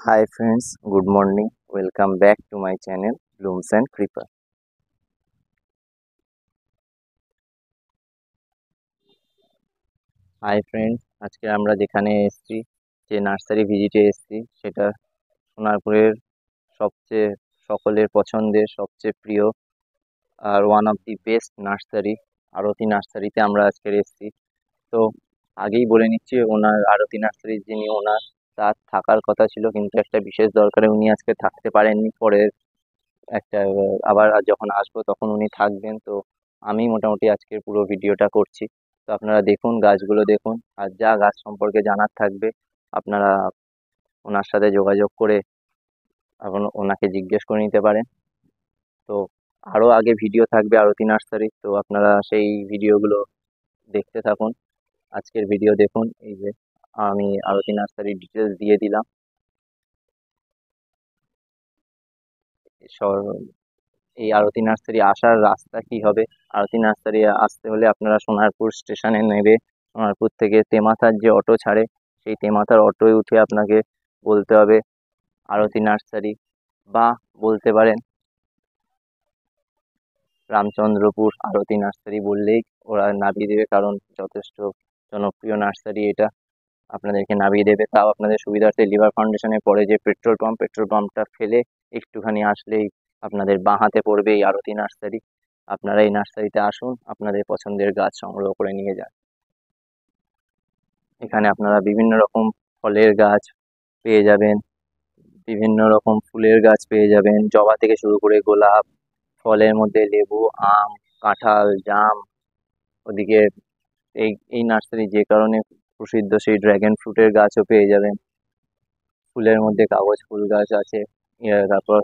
Hi friends, good morning. Welcome back to my channel Blooms and Creeper. Hi friends, আজকে আমরা যেখানে এসেছি, যে নার্সারি ভিজিটে এসেছি, সেটা সোনারপুরের সবচেয়ে সকলের পছন্দের সবচেয়ে প্রিয় আর one of the best nursery Aarti নার্সারিতে আমরা আজকে এসেছি। তো আগেই বলে নিচ্ছি, ওনার আরতি নার্সারির যিনি ওনার, তার থাকার কথা ছিল, কিন্তু একটা বিশেষ দরকারে উনি আজকে থাকতে পারেননি। পরে একটা আবার যখন আসবো তখন উনি থাকবেন। তো আমি মোটামুটি আজকের পুরো ভিডিওটা করছি। তো আপনারা দেখুন, গাছগুলো দেখুন, আর যা গাছ সম্পর্কে জানার থাকবে আপনারা ওনার সাথে যোগাযোগ করে এখন ওনাকে জিজ্ঞেস করে নিতে পারেন। তো আরও আগে ভিডিও থাকবে আরতি নার্সারি, তো আপনারা সেই ভিডিওগুলো দেখতে থাকুন। আজকের ভিডিও দেখুন, এই যে আমি আরতি নার্সারির ডিটেলস দিয়ে দিলাম। এই আরতি নার্সারি আসার রাস্তা কি হবে? আরতি নার্সারি আসতে হলে আপনারা সোনারপুর স্টেশনে নেবে। সোনারপুর থেকে তেমাথার যে অটো ছাড়ে, সেই তেমাথার অটোয় উঠে আপনাকে বলতে হবে আরতি নার্সারি, বা বলতে পারেন রামচন্দ্রপুর আরতি নার্সারি বললেই ওরা নামিয়ে দেবে, কারণ যথেষ্ট জনপ্রিয় নার্সারি এটা। আপনাদেরকে নামিয়ে দেবে, তাও আপনাদের সুবিধার্থে লিভার ফাউন্ডেশনের পরে যে পেট্রোল পাম্পটা ফেলে একটুখানি আসলেই আপনাদের বাঁ হাতে পড়বে এই আরতি নার্সারি। আপনারা এই নার্সারিতে আসুন, আপনাদের পছন্দের গাছ সংগ্রহ করে নিয়ে যান। এখানে আপনারা বিভিন্ন রকম ফলের গাছ পেয়ে যাবেন, বিভিন্ন রকম ফুলের গাছ পেয়ে যাবেন, জবা থেকে শুরু করে গোলাপ, ফলের মধ্যে লেবু, আম, কাঁঠাল, জাম। ওদিকে এই এই নার্সারি যে কারণে প্রসিদ্ধ, সেই ড্রাগন ফ্রুটের গাছও পেয়ে যাবেন। ফুলের মধ্যে কাগজ ফুল গাছ আছে। তারপর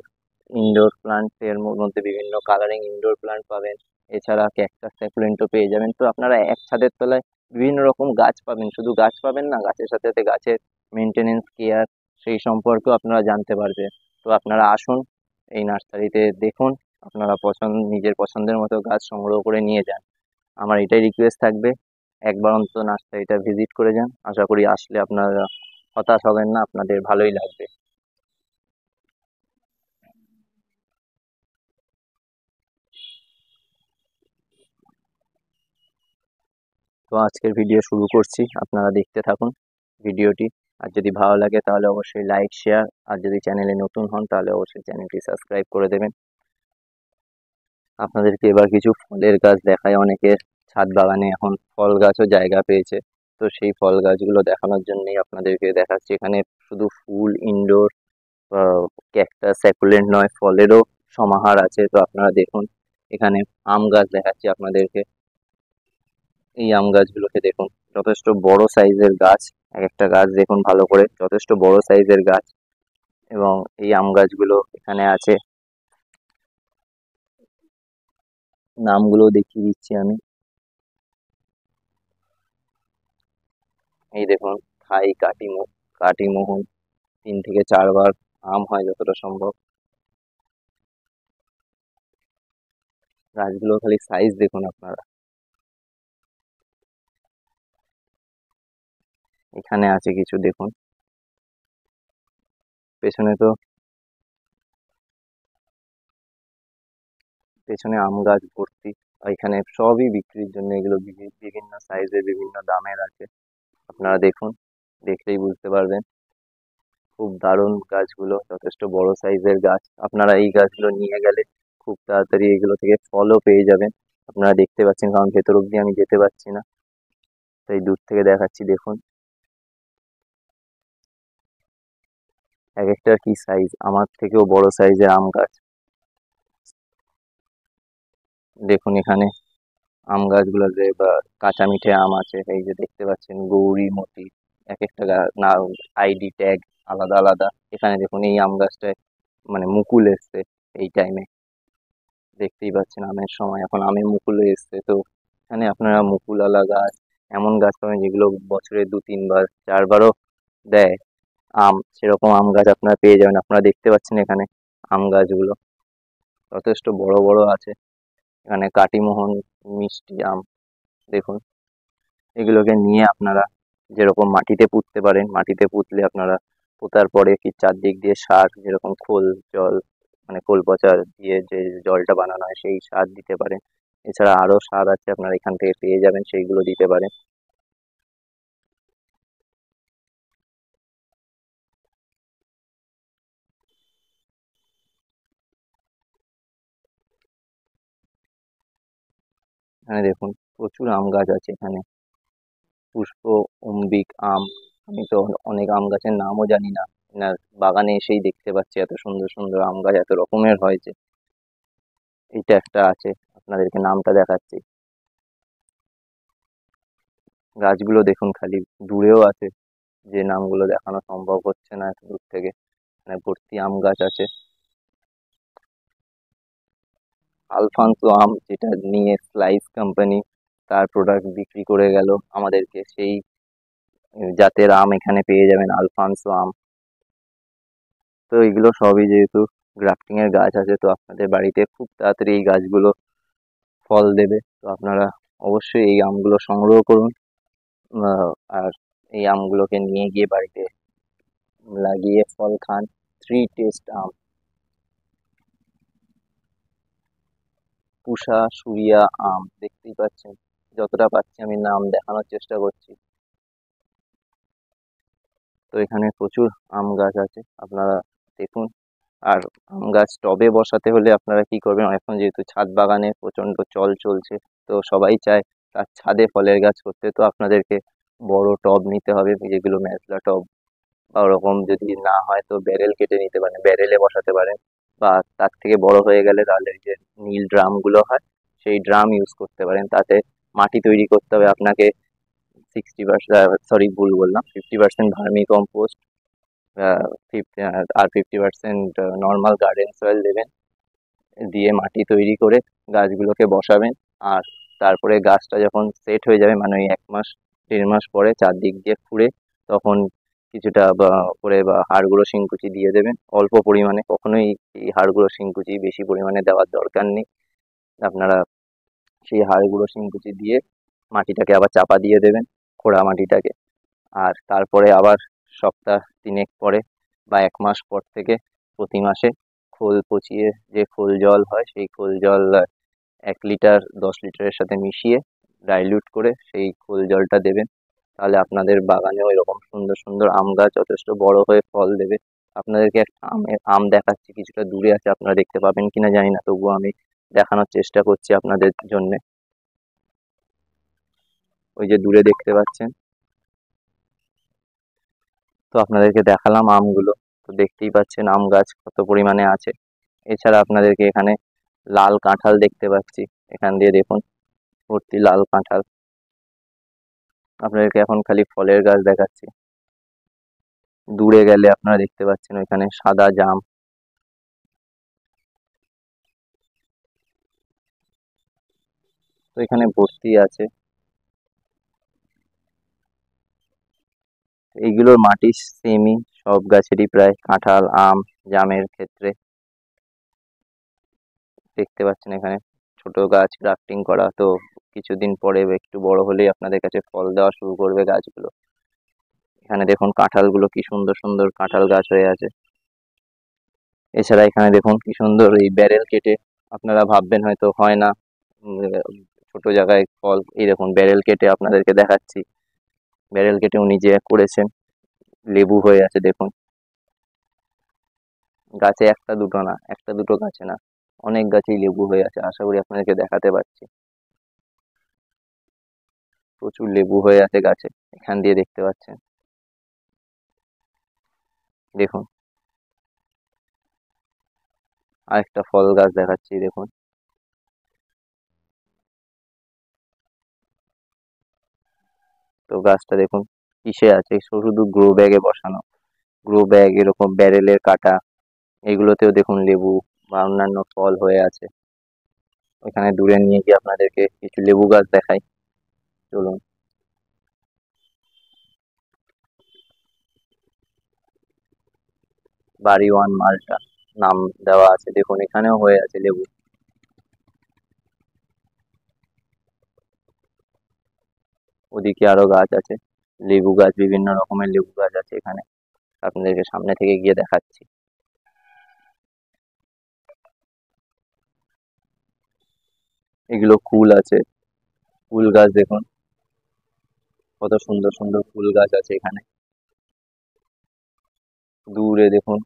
ইনডোর প্লান্টের মধ্যে বিভিন্ন কালারিং ইনডোর প্লান্ট পাবেন। এছাড়া ক্যাকটাস স্যাকুলেন্টও পেয়ে যাবেন। তো আপনারা এক ছাদের তলায় বিভিন্ন রকম গাছ পাবেন। শুধু গাছ পাবেন না, গাছের সাথে সাথে গাছের মেনটেনেন্স, কেয়ার, সেই সম্পর্কেও আপনারা জানতে পারবেন। তো আপনারা আসুন, এই নার্সারিতে দেখুন, আপনারা নিজের পছন্দের মতো গাছ সংগ্রহ করে নিয়ে যান। আমার এটাই রিকোয়েস্ট থাকবে, একবার অন্তত নার্সারিটা ভিজিট করে যান। আশা করি আসলে আপনারা হতাশ হবেন না, আপনাদের ভালোই লাগবে। তো আজকের ভিডিও শুরু করছি, আপনারা দেখতে থাকুন ভিডিওটি। আর যদি ভালো লাগে তাহলে অবশ্যই লাইক, শেয়ার, আর যদি চ্যানেলে নতুন হন তাহলে অবশ্যই চ্যানেলটি সাবস্ক্রাইব করে দেবেন। আপনাদেরকে এবার কিছু ফলের গাছ দেখায়। অনেকের ছাদ বাগানে এখন ফল গাছও জায়গা পেয়েছে, তো সেই ফল গাছগুলো দেখানোর জন্যই আপনাদেরকে দেখাচ্ছি। এখানে শুধু ফুল, ইনডোর, ক্যাকটাস, স্যাকুলেন্ট নয়, ফলেরও সমাহার আছে। তো আপনারা দেখুন, এখানে আম গাছ দেখাচ্ছি আপনাদেরকে। এই আম গাছগুলোকে দেখুন, যথেষ্ট বড় সাইজের গাছ। এক একটা গাছ দেখুন ভালো করে, যথেষ্ট বড় সাইজের গাছ। এবং এই আম গাছগুলো এখানে আছে, নামগুলো দেখিয়ে দিচ্ছি আমি। এই দেখুন, থাই কাটিমোহন, 3 থেকে 4 বার আম হয় যতটা সম্ভব। গাছগুলো খালি সাইজ দেখুন আপনারা। এখানে আছে কিছু দেখুন, পেছনে তো পেছনে আম গাছ ভর্তি। আর এখানে সবই বিক্রির জন্য, এগুলো বিভিন্ন সাইজের বিভিন্ন দামের আছে। আপনারা দেখুন, দেখলেই বুঝতে পারবেন। খুব দারুণ গাছগুলো, যথেষ্ট বড় সাইজের গাছ। আপনারা এই গাছগুলো নিয়ে গেলে খুব তাড়াতাড়ি এগুলো থেকে ফলও পেয়ে যাবেন। আপনারা দেখতে পাচ্ছেন, কারণ ভেতর অব্দি আমি যেতে পারছি না, তাই দূর থেকে দেখাচ্ছি। দেখুন, এক একটার কি সাইজ, আমার থেকেও বড় সাইজের আম গাছ। দেখুন এখানে আম গাছগুলোতে বা কাঁচা মিঠে আম আছে, এই যে দেখতে পাচ্ছেন গৌরী, মতি, এক একটা না আইডি ট্যাগ আলাদা আলাদা। এখানে দেখুন এই আম গাছটায় মানে মুকুল এসছে এই টাইমে, দেখতেই পাচ্ছেন আমের সময়, এখন আমে মুকুল এসছে। তো এখানে আপনারা মুকুলওয়ালা গাছ, এমন গাছ পাবেন যেগুলো বছরে 2-3 বার 4বারও দেয় আম, সেরকম আম গাছ আপনারা পেয়ে যাবেন। আপনারা দেখতে পাচ্ছেন এখানে আম গাছগুলো যথেষ্ট বড় বড় আছে। এখানে কাটিমোহন, মিষ্টি আম দেখুন। এগুলোকে নিয়ে আপনারা যেরকম মাটিতে পুঁততে পারেন, মাটিতে পুঁতলে আপনারা পোতার পরে কি চারদিক দিয়ে সার, যেরকম খোল জল, মানে খোল পচা দিয়ে যে জলটা বানানো হয় সেই সার দিতে পারেন। এছাড়া আরো সার আছে, আপনারা এখান থেকে পেয়ে যাবেন, সেইগুলো দিতে পারেন। এখানে দেখুন প্রচুর আম গাছ আছে এখানে। পুষ্প, অম্বিক আম। আমি তো অনেক আম গাছের নামও জানি না, এনার বাগানে এসেই দেখতে পাচ্ছি এত সুন্দর সুন্দর আম গাছ এত রকমের হয়েছে। এইটা একটা আছে, আপনাদেরকে নামটা দেখাচ্ছি। গাছগুলো দেখুন, খালি দূরেও আছে, যে নামগুলো দেখানো সম্ভব হচ্ছে না এত দূর থেকে। মানে ভর্তি আম গাছ আছে। আলফানসো আম, যেটা নিয়ে স্লাইস কোম্পানি তার প্রোডাক্ট বিক্রি করে গেল আমাদেরকে, সেই জাতের আম এখানে পেয়ে যাবেন, আলফানসো আম। তো এগুলো সবই যেহেতু গ্রাফটিং এর গাছ আছে, তো আপনাদের বাড়িতে খুব তাড়াতাড়ি এই গাছগুলো ফল দেবে। তো আপনারা অবশ্যই এই আমগুলো সংগ্রহ করুন। আহ, আর এই আমগুলোকে নিয়ে গিয়ে বাড়িতে লাগিয়ে ফল খান। থ্রি টেস্ট আম, পুষা সুরিয়া আম, দেখতেই পাচ্ছেন। যতটা পাচ্ছি আমি নাম দেখানোর চেষ্টা করছি। তো এখানে প্রচুর আম গাছ আছে, আপনারা দেখুন। আর আম গাছ টবে বসাতে হলে আপনারা কি করবেন, এখন যেহেতু ছাদ বাগানে প্রচন্ড চল চলছে, তো সবাই চায় তার ছাদে ফলের গাছ করতে। তো আপনাদেরকে বড় টব নিতে হবে, যেগুলো মেজলা টব, বা ওরকম যদি না হয় তো ব্যারেল কেটে নিতে পারেন, ব্যারেলে বসাতে পারেন। বা তার থেকে বড় হয়ে গেলে তাহলে ওই যে নীল ড্রাম গুলো হয়, সেই ড্রাম ইউজ করতে পারেন। তাতে মাটি তৈরি করতে হবে আপনাকে 60%, সরি ভুল বললাম, 50% ভার্মি কম্পোস্ট, 50 আর 50% নর্মাল গার্ডেন সয়েল দেবেন। দিয়ে মাটি তৈরি করে গাছগুলোকে বসাবেন। আর তারপরে গাছটা যখন সেট হয়ে যাবে, মানে ওই 1 মাস 1.5 মাস পরে চারদিক দিয়ে খুঁড়ে, তখন কিছুটা বা করে বা হাড়গুঁড়ো শিংকুচি দিয়ে দেবেন অল্প পরিমাণে। কখনোই এই হাড়গুঁড়ো শিংকুচি বেশি পরিমাণে দেওয়ার দরকার নেই। আপনারা সেই হাড়গুঁড়ো শিংকুচি দিয়ে মাটিটাকে আবার চাপা দিয়ে দেবেন, খোঁড়া মাটিটাকে। আর তারপরে আবার সপ্তাহ 3 পরে বা 1 মাস পর থেকে প্রতি মাসে খোল পচিয়ে যে খোল জল হয়, সেই খোল জল 1 লিটার 10 লিটারের সাথে মিশিয়ে ডাইলিউট করে সেই খোল জলটা দেবেন। তাহলে আপনাদের বাগানেও এরকম সুন্দর সুন্দর আম গাছ যথেষ্ট বড় হয়ে ফল দেবে। আপনাদেরকে একটা আম দেখাচ্ছি, কিছুটা দূরে আছে, আপনারা দেখতে পাবেন কিনা জানি না, তবুও আমি দেখানোর চেষ্টা করছি আপনাদের জন্য। ওই যে দূরে দেখতে পাচ্ছেন, তো আপনাদেরকে দেখালাম আমগুলো। তো দেখতেই পাচ্ছেন আম গাছ কত পরিমাণে আছে। এছাড়া আপনাদেরকে এখানে লাল কাঁঠাল দেখতে পাচ্ছি, এখান দিয়ে দেখুন ভর্তি লাল কাঁঠাল। আপনাদেরকে এখন খালি ফলের গাছ দেখাচ্ছি। দূরে গেলে আপনারা দেখতে পাচ্ছেন ওইখানে সাদা জাম। তো এখানে ভর্তি আছে। এইগুলোর মাটি সেমই সব গাছেরই, প্রায় কাঁঠাল, আম, জামের ক্ষেত্রে। দেখতে পাচ্ছেন এখানে ছোট গাছ গ্রাফটিং করা, তো কিছুদিন পরে বা একটু বড় হলেই আপনাদের কাছে ফল দেওয়া শুরু করবে গাছগুলো। এখানে দেখুন কাঁঠালগুলো কি সুন্দর সুন্দর কাঁঠাল গাছ হয়ে আছে। এছাড়া এখানে দেখুন কি সুন্দর এই ব্যারেল কেটে, আপনারা ভাববেন হয়তো হয় না ছোট জায়গায় ফল, এই দেখুন ব্যারেল কেটে আপনাদেরকে দেখাচ্ছি। ব্যারেল কেটে উনি যে করেছেন, লেবু হয়ে আছে দেখুন। গাছে একটা দুটো না, একটা দুটো গাছে না, অনেক গাছেই লেবু হয়ে আছে, আশা করি আপনাদেরকে দেখাতে পারছি। প্রচুর লেবু হয়ে আছে গাছে, এখান দিয়ে দেখতে পাচ্ছেন। দেখুন আরেকটা ফল গাছ দেখাচ্ছি, দেখুন। তো গাছটা দেখুন কিসে আছে, শুধু গ্রো ব্যাগে বসানো, গ্রো ব্যাগ, এরকম ব্যারেলের কাটা, এগুলোতেও দেখুন লেবু বা অন্যান্য ফল হয়ে আছে। ওইখানে দূরে নিয়ে গিয়ে আপনাদেরকে কিছু লেবু গাছ দেখাই, চলুন। বাড়িওয়ান মালটা নাম দেওয়া আছে, দেখুন এখানেও হয়ে আছে লেবু। ওদিকে আরো গাছ আছে, লেবু গাছ, বিভিন্ন রকমের লেবু গাছ আছে এখানে। আপনাদেরকে সামনে থেকে গিয়ে দেখাচ্ছি। এগুলো কুল আছে, কুল গাছ দেখুন, কত সুন্দর সুন্দর ফুল গাছ আছে এখানে। দূরে দেখুন,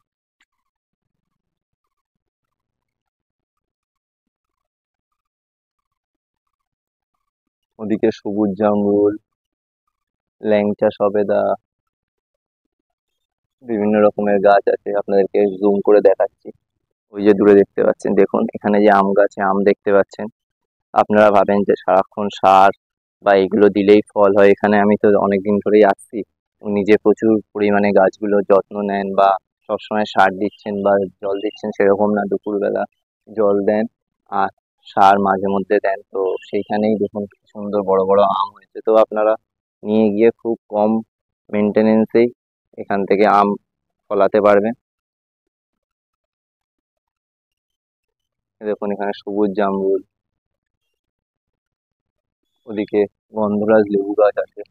ওদিকে সবুজ জামরুল, ল্যাংচা সবেদা, বিভিন্ন রকমের গাছ আছে। আপনাদেরকে জুম করে দেখাচ্ছি। ওই যে দূরে দেখতে পাচ্ছেন, দেখুন এখানে যে আম গাছে আম দেখতে পাচ্ছেন। আপনারা ভাবেন যে সারাক্ষণ সার বা এগুলো দিলেই ফল হয়, এখানে আমি তো অনেকদিন ধরেই আসছি, নিজে প্রচুর পরিমাণে গাছগুলো যত্ন নেন বা সবসময় সার দিচ্ছেন বা জল দিচ্ছেন সেরকম না, দুপুরবেলা জল দেন আর সার মাঝে মধ্যে দেন। তো সেইখানেই দেখুন কি সুন্দর বড় বড় আম হয়েছে। তো আপনারা নিয়ে গিয়ে খুব কম মেনটেনেন্সেই এখান থেকে আম ফলাতে পারবেন। দেখুন এখানে সবুজ জামরুল, ওদিকে গন্ধরাজ লেবু গাছ আছে,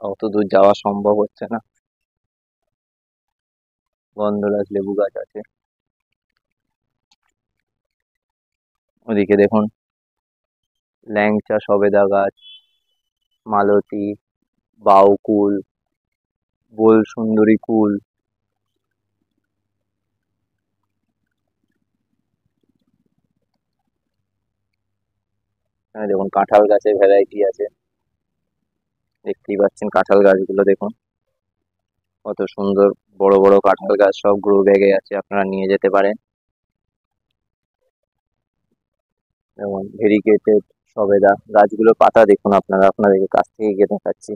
অত দূর যাওয়া সম্ভব হচ্ছে না। গন্ধরাজ লেবু গাছ আছে, ওদিকে দেখুন ল্যাংচা সবেদা গাছ, মালতী, বাউকুল, বোল সুন্দরী কুল, এখানে দেখুন কাঁঠাল গাছের ভ্যারাইটি আছে, দেখতেই পাচ্ছেন কাঁঠাল গাছগুলো দেখুন কত সুন্দর, বড় বড় কাঁঠাল গাছ, সব গ্রো ব্যাগে আছে, আপনারা নিয়ে যেতে পারেন। যেমন ভেরিকেটেড সবেদা গাছগুলোর পাতা দেখুন, আপনাদেরকে কাছ থেকে গিয়ে দেখাচ্ছি।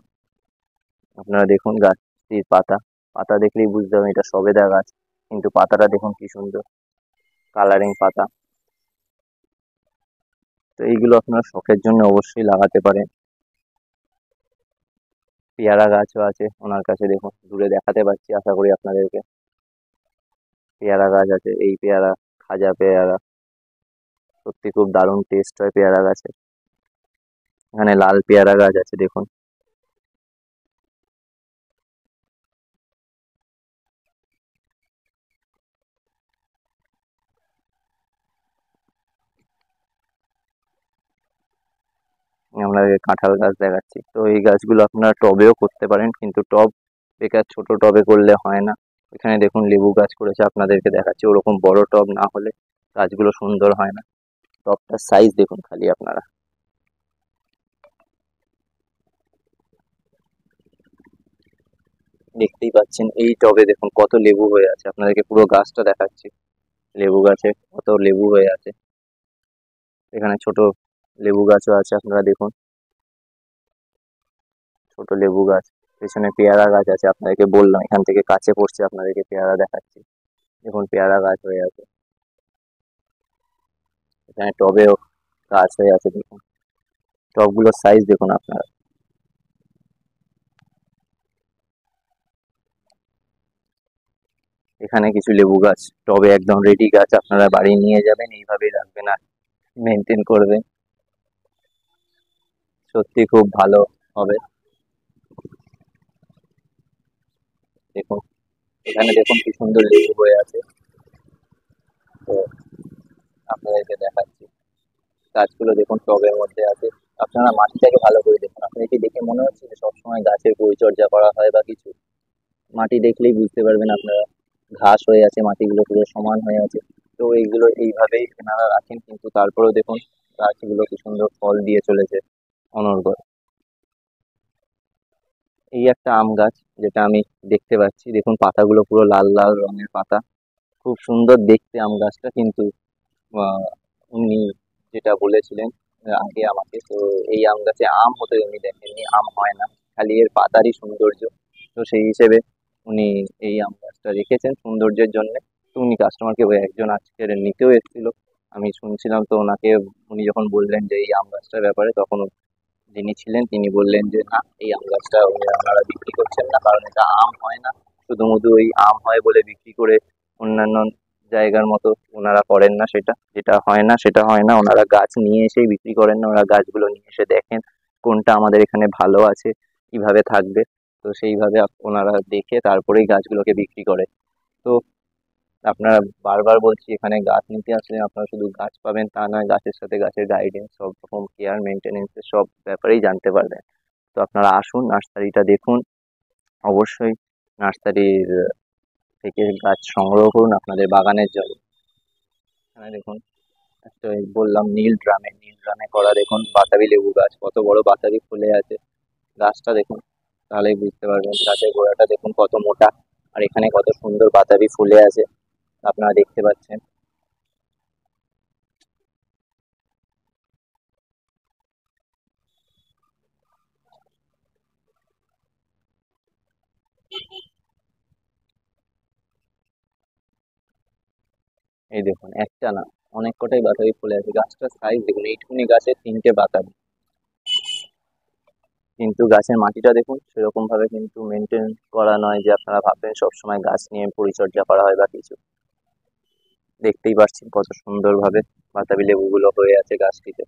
আপনারা দেখুন গাছটির পাতা, পাতা দেখলেই বুঝতে হবে এটা সবেদা গাছ, কিন্তু পাতাটা দেখুন কি সুন্দর কালারিং পাতা। তো এইগুলো আপনারা শখের জন্য অবশ্যই লাগাতে পারেন। পেয়ারা গাছও আছে ওনার কাছে, দেখুন দূরে দেখাতে পাচ্ছি আশা করি আপনাদেরকে। পেয়ারা গাছ আছে, এই পেয়ারা খাজা পেয়ারা, সত্যি খুব দারুণ টেস্ট হয় পেয়ারা গাছে। এখানে লাল পেয়ারা গাছ আছে দেখুন। আপনাদের কাঁঠাল গাছ দেখাচ্ছি। তো এই গাছগুলো আপনারা টবেও করতে পারেন, কিন্তু টব বেকার ছোট টবে করলে হয় না। এখানে দেখুন লেবু গাছ করেছে, আপনাদেরকে দেখাচ্ছি, ওরকম বড় টব না হলে গাছগুলো সুন্দর হয় না। টবটার সাইজ দেখুন খালি আপনারা, দেখতেই পাচ্ছেন এই টবে দেখুন কত লেবু হয়ে আছে। আপনাদেরকে পুরো গাছটা দেখাচ্ছি, লেবু গাছে কত লেবু হয়ে আছে। এখানে ছোট লেবু গাছও আছে, আপনারা দেখুন ছোট লেবু গাছ। পেছনে পেয়ারা গাছ আছে, আপনাদেরকে বললাম এখান থেকে কাছে পড়ছে, আপনাদেরকে পেয়ারা দেখাচ্ছি। দেখুন পেয়ারা গাছ হয়ে আছে, এখানে টবেও গাছ হয়ে আছে দেখুন। টবগুলোর সাইজ দেখুন আপনারা। এখানে কিছু লেবু গাছ টবে একদম রেডি গাছ, আপনারা বাড়ি নিয়ে যাবেন, এইভাবেই রাখবেন আর মেনটেন করবেন, সত্যি খুব ভালো হবে। দেখুন এখানে দেখুন কি সুন্দর লেবু হয়ে আছে। তো আপনাদেরকে দেখাচ্ছি, গাছগুলো দেখুন টবের মধ্যে আছে। আপনারা মাটিটাকে ভালো করে দেখুন, আপনাদের কি দেখে মনে হচ্ছে যে সবসময় গাছের পরিচর্যা করা হয় বা কিছু? মাটি দেখলেই বুঝতে পারবেন আপনারা, ঘাস হয়ে আছে, মাটিগুলো পুরো সমান হয়ে আছে। তো এইগুলো এইভাবেই এনারা রাখেন, কিন্তু তারপরেও দেখুন গাছগুলো কি সুন্দর ফল দিয়ে চলেছে অনর্গল। এই একটা আম গাছ যেটা আমি দেখতে পাচ্ছি, দেখুন পাতাগুলো পুরো লাল লাল রঙের পাতা, খুব সুন্দর দেখতে আম গাছটা। কিন্তু আহ, উনি যেটা বলেছিলেন আগে আমাকে, তো এই আম গাছে আম হতে উনি দেখেননি, আম হয় না, খালি এর পাতারই সৌন্দর্য। তো সেই হিসেবে উনি এই আম গাছটা রেখেছেন সৌন্দর্যের জন্য। তো উনি কাস্টমারকে, ওই একজন আজকে নিতেও এসেছিল, আমি শুনছিলাম, তো ওনাকে উনি যখন বললেন যে এই আম গাছটার ব্যাপারে, তখন যিনি ছিলেন তিনি বললেন যে না, এই আম গাছটা ওনারা বিক্রি করছেন না, কারণ এটা আম হয় না, শুধুমুধু ওই আম হয় বলে বিক্রি করে অন্যান্য জায়গার মতো ওনারা করেন না, সেটা যেটা হয় না সেটা হয় না। ওনারা গাছ নিয়ে এসেই বিক্রি করেন না, ওনারা গাছগুলো নিয়ে এসে দেখেন কোনটা আমাদের এখানে ভালো আছে, কিভাবে থাকবে, তো সেইভাবে ওনারা দেখে তারপরেই গাছগুলোকে বিক্রি করে। তো আপনারা, বারবার বলছি, এখানে গাছ নিতে আসলে আপনারা শুধু গাছ পাবেন তা নয়, গাছের সাথে গাছের গাইডেন্স, সব রকম কেয়ার মেনটেনেন্সের সব ব্যাপারেই জানতে পারবেন। তো আপনারা আসুন, নার্সারিটা দেখুন, অবশ্যই নার্সারির থেকে গাছ সংগ্রহ করুন আপনাদের বাগানের জন্য। এখানে দেখুন, একটা ওই বললাম নীল ড্রামে করা, দেখুন বাতাবি লেবু গাছ, কত বড় বাতাবি ফুলে আছে। গাছটা দেখুন, তাহলেই বুঝতে পারবেন। গাছের গোড়াটা দেখুন কত মোটা, আর এখানে কত সুন্দর বাতাবি ফুলে আছে, আপনারা দেখতে পাচ্ছেন। এই দেখুন, একটা না, অনেক কটাই বাতাবি ফুলে আছে। গাছটার সাইজ দেখুন, এইটুকুনি গাছে 3টে বাতাবি। কিন্তু গাছের মাটিটা দেখুন, সেরকম ভাবে কিন্তু মেনটেন করা নয় যে আপনারা ভাববেন সবসময় গাছ নিয়ে পরিচর্যা করা হয় বা কিছু। দেখতেই পাচ্ছেন কত সুন্দরভাবে বাতাবি লেবুগুলো হয়ে আছে গাছটিতে।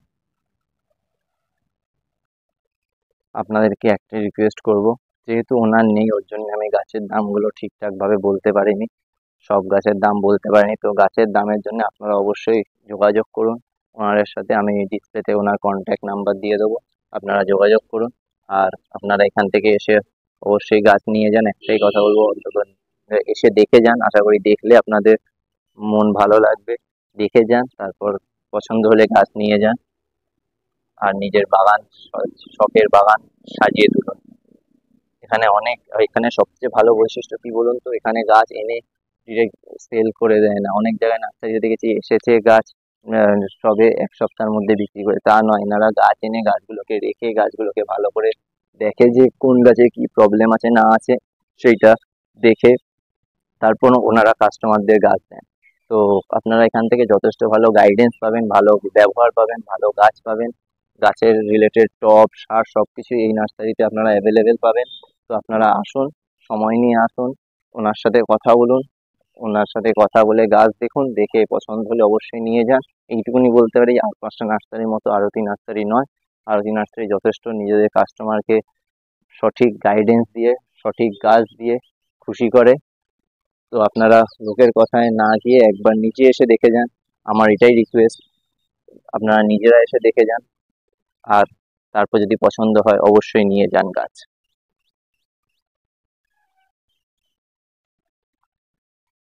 আপনাদেরকে একটা রিকোয়েস্ট করব, যেহেতু ওনার নেই ওর জন্য আমি গাছের দামগুলো ঠিকঠাক ভাবে বলতে পারিনি, সব গাছের দাম বলতে পারিনি। তো গাছের দামের জন্য আপনারা অবশ্যই যোগাযোগ করুন ওনার সাথে। আমি ডিসপ্লেতে ওনার কন্ট্যাক্ট নাম্বার দিয়ে দেবো, আপনারা যোগাযোগ করুন। আর আপনারা এখান থেকে এসে অবশ্যই গাছ নিয়ে যান, একটাই কথা বলবো, অন্তত এসে দেখে যান। আশা করি দেখলে আপনাদের মন ভালো লাগবে। দেখে যান, তারপর পছন্দ হলে গাছ নিয়ে যান, আর নিজের বাগান, শখের বাগান সাজিয়ে তুলুন। এখানে সবচেয়ে ভালো বৈশিষ্ট্য কি বলুন তো, এখানে গাছ এনে ডিরেক্ট সেল করে দেয় না। অনেক জায়গায় নার্সারিতে দেখেছি এসেছে গাছ, সবে 1 সপ্তাহের মধ্যে বিক্রি করে, তা নয়। এনারা গাছ এনে গাছগুলোকে রেখে গাছগুলোকে ভালো করে দেখে যে কোন গাছে কি প্রবলেম আছে না আছে, সেইটা দেখে তারপর ওনারা কাস্টমারদের গাছ দেন। তো আপনারা এখান থেকে যথেষ্ট ভালো গাইডেন্স পাবেন, ভালো ব্যবহার পাবেন, ভালো গাছ পাবেন। গাছের রিলেটেড টব, সার সবকিছু এই নার্সারিতে আপনারা অ্যাভেলেবেল পাবেন। তো আপনারা আসুন, সময় নিয়ে আসুন, ওনার সাথে কথা বলুন, ওনার সাথে কথা বলে গাছ দেখুন, দেখে পছন্দ হলে অবশ্যই নিয়ে যান। এইটুকুনি বলতে পারি। আর 5টা নার্সারির মতো আরতি নার্সারি নয়। আরতি নার্সারি যথেষ্ট নিজেদের কাস্টমারকে সঠিক গাইডেন্স দিয়ে, সঠিক গাছ দিয়ে খুশি করে। তো আপনারা লোকের কথায় না গিয়ে একবার নিজে এসে দেখে যান, আমার এটাই রিকোয়েস্ট। আপনারা নিজেরা এসে দেখে যান, আর তারপর যদি পছন্দ হয় অবশ্যই নিয়ে যান গাছ।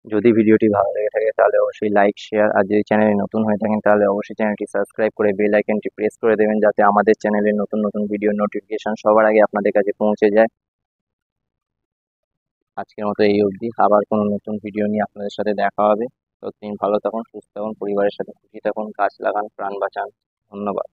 যদি ভিডিওটি ভালো লেগে থাকে তাহলে অবশ্যই লাইক, শেয়ার, আর যদি চ্যানেলে নতুন হয়ে থাকেন তাহলে অবশ্যই চ্যানেলটি সাবস্ক্রাইব করে বেল আইকনটি প্রেস করে দেবেন, যাতে আমাদের চ্যানেলের নতুন নতুন ভিডিও নোটিফিকেশন সবার আগে আপনাদের কাছে পৌঁছে যায়। আজকের মতো এই অবধি, আবার কোনো নতুন ভিডিও নিয়ে আপনাদের সাথে দেখা হবে। ততদিন ভালো থাকুন, সুস্থ থাকুন, পরিবারের সাথে খুশি থাকুন, গাছ লাগান, প্রাণ বাঁচান। ধন্যবাদ।